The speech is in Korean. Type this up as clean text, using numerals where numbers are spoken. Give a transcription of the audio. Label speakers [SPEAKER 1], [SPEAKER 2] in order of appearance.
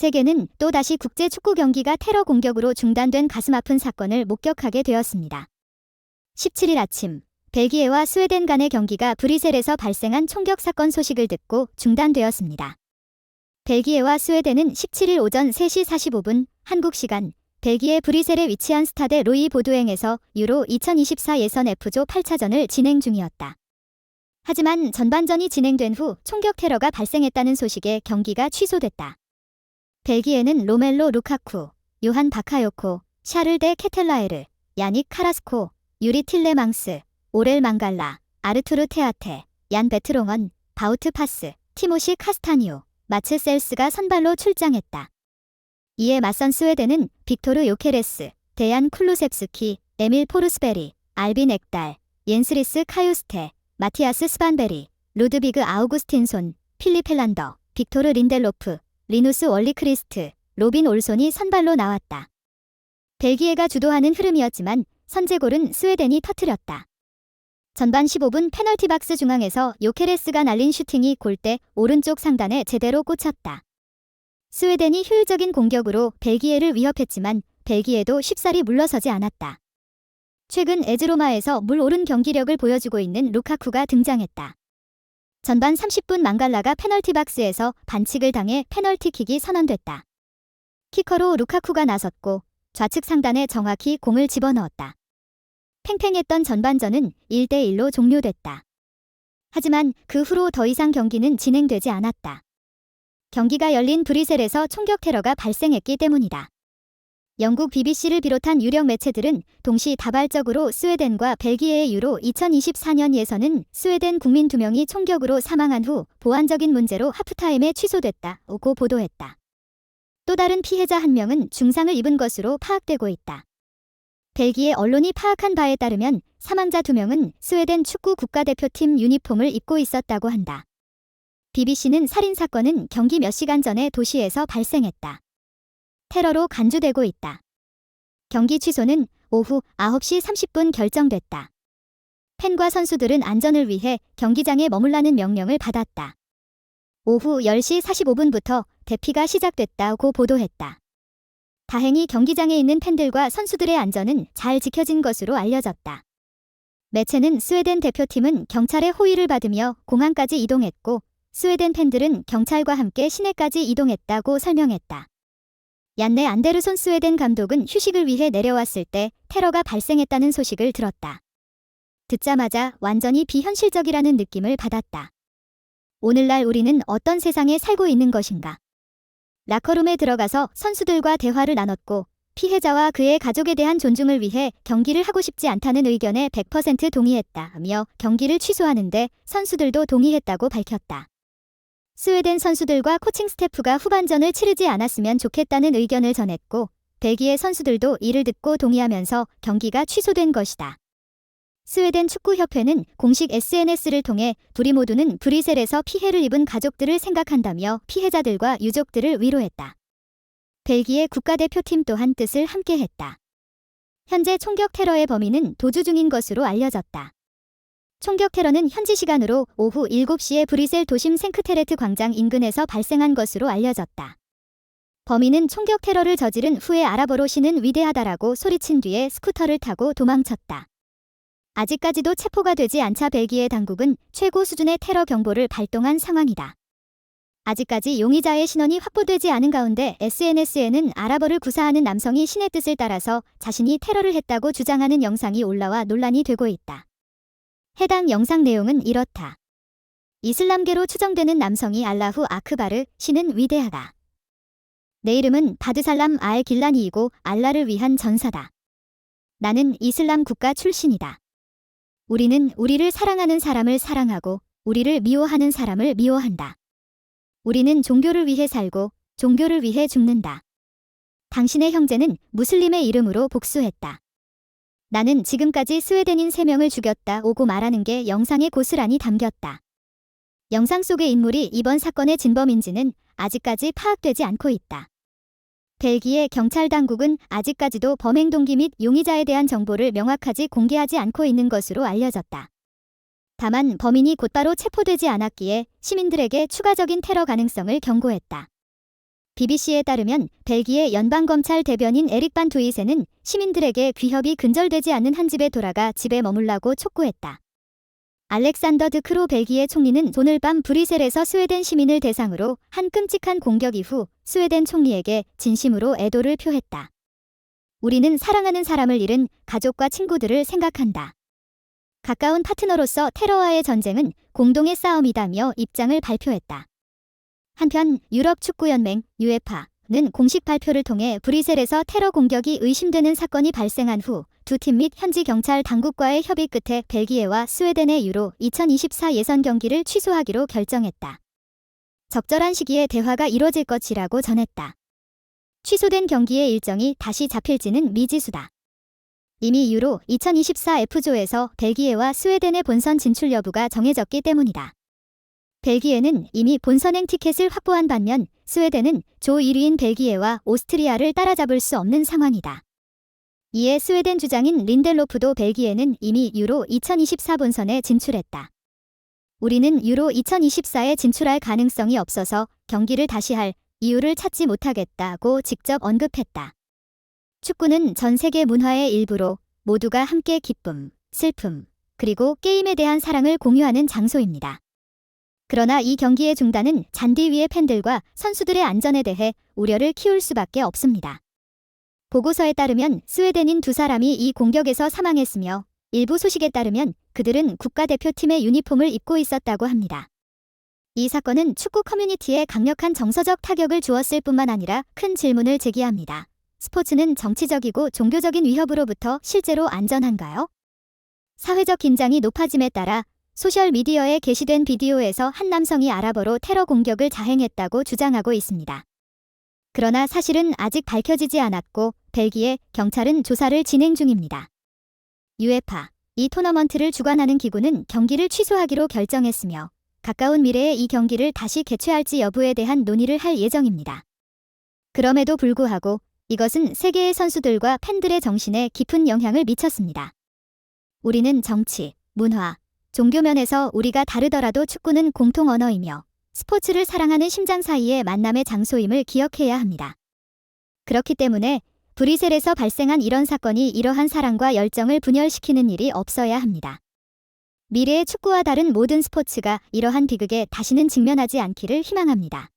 [SPEAKER 1] 세계는 또다시 국제 축구 경기가 테러 공격으로 중단된 가슴 아픈 사건을 목격하게 되었습니다. 17일 아침, 벨기에와 스웨덴 간의 경기가 브뤼셀에서 발생한 총격 사건 소식을 듣고 중단되었습니다. 벨기에와 스웨덴은 17일 오전 3시 45분 한국 시간 벨기에 브뤼셀에 위치한 스타데 루이 보두eng에서 유로 2024 예선 F조 8차전을 진행 중이었다. 하지만 전반전이 진행된 후 총격 테러가 발생했다는 소식에 경기가 취소됐다. 벨기에는 로멜로 루카쿠, 요한 바카요코, 샤를 데 케텔라에르, 야닉 카라스코, 유리 틸레망스, 오렐 망갈라, 아르투르 테아테, 얀 베트롱언, 바우트 파스, 티모시 카스타니오, 마츠 셀스가 선발로 출장했다. 이에 맞선 스웨덴은 빅토르 요케레스, 데얀 쿨루셉스키, 에밀 포르스베리, 알빈 엑달, 옌스리스 카유스테, 마티아스 스반베리, 루드비그 아우구스틴손, 필립 헬란더, 빅토르 린델로프, 리누스 월리크리스트, 로빈 올손이 선발로 나왔다. 벨기에가 주도하는 흐름이었지만 선제골은 스웨덴이 터뜨렸다. 전반 15분 페널티 박스 중앙에서 요케레스가 날린 슈팅이 골대 오른쪽 상단에 제대로 꽂혔다. 스웨덴이 효율적인 공격으로 벨기에를 위협했지만 벨기에도 쉽사리 물러서지 않았다. 최근 에즈로마에서 물 오른 경기력을 보여주고 있는 루카쿠가 등장했다. 전반 30분 망갈라가 페널티 박스에서 반칙을 당해 페널티킥이 선언됐다. 키커로 루카쿠가 나섰고 좌측 상단에 정확히 공을 집어넣었다. 팽팽했던 전반전은 1대1로 종료됐다. 하지만 그 후로 더 이상 경기는 진행되지 않았다. 경기가 열린 브뤼셀에서 총격 테러가 발생했기 때문이다. 영국 BBC를 비롯한 유력 매체들은 동시다발적으로 스웨덴과 벨기에의 유로 2024년 예선은 스웨덴 국민 2명이 총격으로 사망한 후 보안적인 문제로 하프타임에 취소됐다고 보도했다. 또 다른 피해자 1명은 중상을 입은 것으로 파악되고 있다. 벨기에 언론이 파악한 바에 따르면 사망자 2명은 스웨덴 축구 국가대표팀 유니폼을 입고 있었다고 한다. BBC는 살인사건은 경기 몇 시간 전에 도시에서 발생했다. 테러로 간주되고 있다. 경기 취소는 오후 9시 30분 결정됐다. 팬과 선수들은 안전을 위해 경기장에 머물라는 명령을 받았다. 오후 10시 45분부터 대피가 시작됐다고 보도했다. 다행히 경기장에 있는 팬들과 선수들의 안전은 잘 지켜진 것으로 알려졌다. 매체는 스웨덴 대표팀은 경찰의 호의를 받으며 공항까지 이동했고 스웨덴 팬들은 경찰과 함께 시내까지 이동했다고 설명했다. 얀네 안데르손 스웨덴 감독은 휴식을 위해 내려왔을 때 테러가 발생했다는 소식을 들었다. 듣자마자 완전히 비현실적이라는 느낌을 받았다. 오늘날 우리는 어떤 세상에 살고 있는 것인가? 라커룸에 들어가서 선수들과 대화를 나눴고 피해자와 그의 가족에 대한 존중을 위해 경기를 하고 싶지 않다는 의견에 100% 동의했다며 경기를 취소하는데 선수들도 동의했다고 밝혔다. 스웨덴 선수들과 코칭 스태프가 후반전을 치르지 않았으면 좋겠다는 의견을 전했고 벨기에 선수들도 이를 듣고 동의하면서 경기가 취소된 것이다. 스웨덴 축구협회는 공식 SNS를 통해 둘이 모두는 브뤼셀에서 피해를 입은 가족들을 생각한다며 피해자들과 유족들을 위로했다. 벨기에 국가대표팀 또한 뜻을 함께했다. 현재 총격 테러의 범인은 도주 중인 것으로 알려졌다. 총격 테러는 현지 시간으로 오후 7시에 브뤼셀 도심 생크테레트 광장 인근에서 발생한 것으로 알려졌다. 범인은 총격 테러를 저지른 후에 아랍어로 신은 위대하다라고 소리친 뒤에 스쿠터를 타고 도망쳤다. 아직까지도 체포가 되지 않자 벨기에 당국은 최고 수준의 테러 경보를 발동한 상황이다. 아직까지 용의자의 신원이 확보되지 않은 가운데 SNS에는 아랍어를 구사하는 남성이 신의 뜻을 따라서 자신이 테러를 했다고 주장하는 영상이 올라와 논란이 되고 있다. 해당 영상 내용은 이렇다. 이슬람계로 추정되는 남성이 알라후 아크바르, 신은 위대하다. 내 이름은 바드살람 알 길라니이고 알라를 위한 전사다. 나는 이슬람 국가 출신이다. 우리는 우리를 사랑하는 사람을 사랑하고 우리를 미워하는 사람을 미워한다. 우리는 종교를 위해 살고 종교를 위해 죽는다. 당신의 형제는 무슬림의 이름으로 복수했다. 나는 지금까지 스웨덴인 3명을 죽였다 오고 말하는 게 영상에 고스란히 담겼다. 영상 속의 인물이 이번 사건의 진범인지는 아직까지 파악되지 않고 있다. 벨기에 경찰 당국은 아직까지도 범행 동기 및 용의자에 대한 정보를 명확하게 공개하지 않고 있는 것으로 알려졌다. 다만 범인이 곧바로 체포되지 않았기에 시민들에게 추가적인 테러 가능성을 경고했다. BBC에 따르면 벨기에 연방검찰 대변인 에릭 반 투이세는 시민들에게 귀협이 근절되지 않는 한 집에 돌아가 집에 머물라고 촉구했다. 알렉산더 드 크로 벨기에 총리는 오늘 밤 브뤼셀에서 스웨덴 시민을 대상으로 한 끔찍한 공격 이후 스웨덴 총리에게 진심으로 애도를 표했다. 우리는 사랑하는 사람을 잃은 가족과 친구들을 생각한다. 가까운 파트너로서 테러와의 전쟁은 공동의 싸움이다며 입장을 발표했다. 한편 유럽 축구연맹 UEFA는 공식 발표를 통해 브뤼셀에서 테러 공격이 의심되는 사건이 발생한 후 두 팀 및 현지 경찰 당국과의 협의 끝에 벨기에와 스웨덴의 유로 2024 예선 경기를 취소하기로 결정했다. 적절한 시기에 대화가 이뤄질 것이라고 전했다. 취소된 경기의 일정이 다시 잡힐지는 미지수다. 이미 유로 2024 F조에서 벨기에와 스웨덴의 본선 진출 여부가 정해졌기 때문이다. 벨기에는 이미 본선행 티켓을 확보한 반면 스웨덴은 조 1위인 벨기에와 오스트리아를 따라잡을 수 없는 상황이다. 이에 스웨덴 주장인 린델로프도 벨기에는 이미 유로 2024 본선에 진출했다. 우리는 유로 2024에 진출할 가능성이 없어서 경기를 다시 할 이유를 찾지 못하겠다고 직접 언급했다. 축구는 전 세계 문화의 일부로 모두가 함께 기쁨, 슬픔, 그리고 게임에 대한 사랑을 공유하는 장소입니다. 그러나 이 경기의 중단은 잔디 위의 팬들과 선수들의 안전에 대해 우려를 키울 수밖에 없습니다. 보고서에 따르면 스웨덴인 두 사람이 이 공격에서 사망했으며 일부 소식에 따르면 그들은 국가대표팀의 유니폼을 입고 있었다고 합니다. 이 사건은 축구 커뮤니티에 강력한 정서적 타격을 주었을 뿐만 아니라 큰 질문을 제기합니다. 스포츠는 정치적이고 종교적인 위협으로부터 실제로 안전한가요? 사회적 긴장이 높아짐에 따라 소셜미디어에 게시된 비디오에서 한 남성이 아랍어로 테러 공격을 자행했다고 주장하고 있습니다. 그러나 사실은 아직 밝혀지지 않았고 벨기에 경찰은 조사를 진행 중입니다. UEFA, 이 토너먼트를 주관하는 기구는 경기를 취소하기로 결정했으며 가까운 미래에 이 경기를 다시 개최할지 여부에 대한 논의를 할 예정입니다. 그럼에도 불구하고 이것은 세계의 선수들과 팬들의 정신에 깊은 영향을 미쳤습니다. 우리는 정치, 문화, 종교 면에서 우리가 다르더라도 축구는 공통 언어이며 스포츠를 사랑하는 심장 사이의 만남의 장소임을 기억해야 합니다. 그렇기 때문에 브뤼셀에서 발생한 이런 사건이 이러한 사랑과 열정을 분열시키는 일이 없어야 합니다. 미래의 축구와 다른 모든 스포츠가 이러한 비극에 다시는 직면하지 않기를 희망합니다.